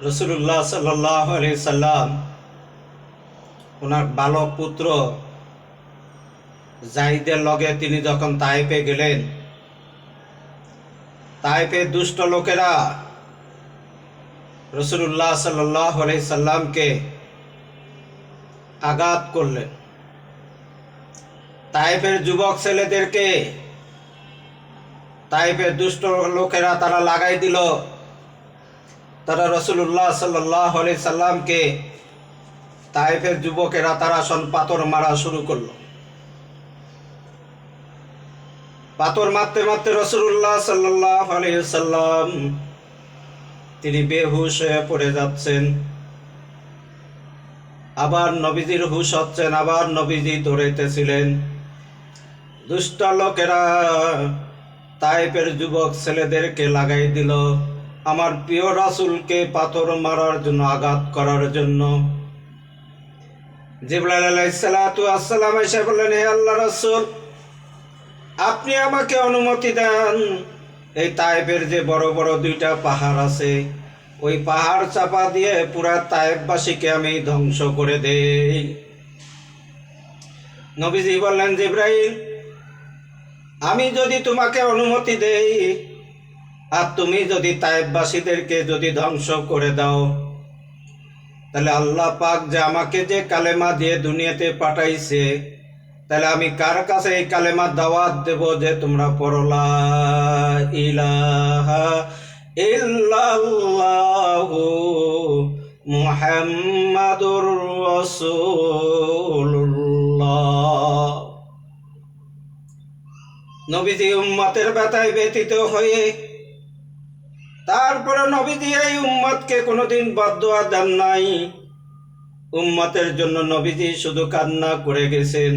রসুল্লাহ সাল্লাল্লাহু আলাইহি সাল্লাম ওনার বালক পুত্র জাইদের লগে তিনি যখন তায়েফে গেলেন, তায়েফে দুষ্ট লোকেরা রসুল্লাহ সাল্লাল্লাহু আলাইহি সাল্লামকে আঘাত করলেন। তায়েফের যুবক ছেলেদেরকে তায়েফের দুষ্ট লোকেরা তারা লাগাই দিল। তারা রসুল্লাহ সাল্লাল্লাহু আলাইহি সাল্লামকে তায়েফের যুবকেরা তারা পাথর মারা শুরু করলো। পাথর মারতে মারতে রসুল্লাহ সাল্লাল্লাহু আলাইহি সাল্লাম তিনি বেহুশ হয়ে পড়ে যাচ্ছেন। আবার নবীজির হুশ হচ্ছেন, আবার নবীজি দৌড়াইতেছিলেন। দুষ্ট লোকেরা তায়েফের যুবক ছেলেদেরকে লাগাই দিল আমার প্রিয় রাসূলকে পাথর মারার জন্য, আঘাত করার জন্য। জিবরাইল আলাইহিস সালাতু ওয়াস সালাম এসে বললেন, হে আল্লাহর রাসূল, আপনি আমাকে অনুমতি দেন, এই তায়েফের যে বড় বড় দুইটা পাহাড় আছে, ওই পাহাড় চাপা দিয়ে পুরা তায়েফবাসীকে আমি ধ্বংস করে দেই। নবীজি বললেন, জিবরাইল, আমি যদি তোমাকে অনুমতি দেই আর তুমি যদি তায়েফবাসীদেরকে যদি ধ্বংস করে দাও, তাহলে আল্লাহ পাক যে আমাকে যে কালেমা দিয়ে দুনিয়াতে পাঠাইছে, তাহলে আমি কার কাছে এই কালেমার দাওয়াত দেব যে তোমরা পড়ো লা ইলাহা ইল্লাল্লাহু মুহাম্মাদুর রাসূলুল্লাহ। নবীজি উম্মতের ব্যথায় ব্যথিত হয়ে তারপরে নবীজি এই উম্মতকে কোনোদিন বদদুয়া দেন নাই। উম্মতের জন্য নবীজি শুধু কান্না করে গেছেন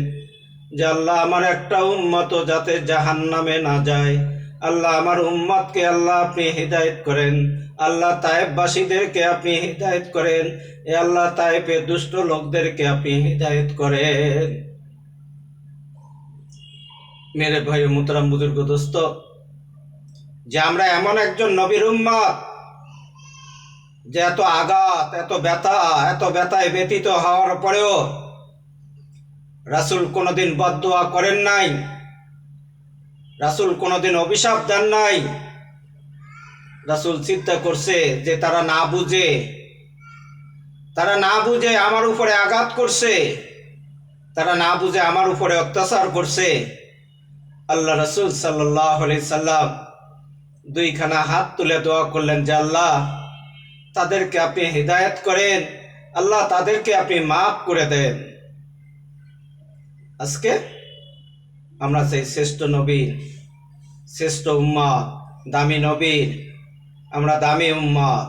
যে আল্লাহ আমার একটা উম্মতও যাতে জাহান্নামে না যায়। আল্লাহ আমার উম্মতকে আল্লাহ আপনি হিদায়াত করেন। আল্লাহ তায়েফবাসীদেরকে আপনি হিদায়াত করেন। এ আল্লাহ তায়েফের দুষ্ট লোকদেরকে আপনি হিদায়াত করেন। মেরে ভাই মুহতারাম বুজুর্গ দোস্ত, যে আমরা এমন একজন নবীর উম্মত যে এত আঘাত, এত ব্যথায় ব্যথিত হওয়ার পরেও রাসূল কোনোদিন বদদুয়া করেন নাই, রাসূল কোনোদিন অভিশাপ দেন নাই। রাসূল চিন্তা করছে যে তারা না বুঝে আমার উপরে আঘাত করছে, তারা না বুঝে আমার উপরে অত্যাচার করছে। আল্লাহ রাসূল সাল্লাল্লাহু আলাইহি সাল্লাম দুইখানা হাত তুলে দোয়া করলেন যে আল্লাহ তাদেরকে আপনি হিদায়াত করেন, আল্লাহ তাদেরকে আপনি মাফ করে দেন। আজকে আমরা সেই শ্রেষ্ঠ নবীর, শ্রেষ্ঠ উম্মত, দামি নবীর আমরা দামি উম্মত,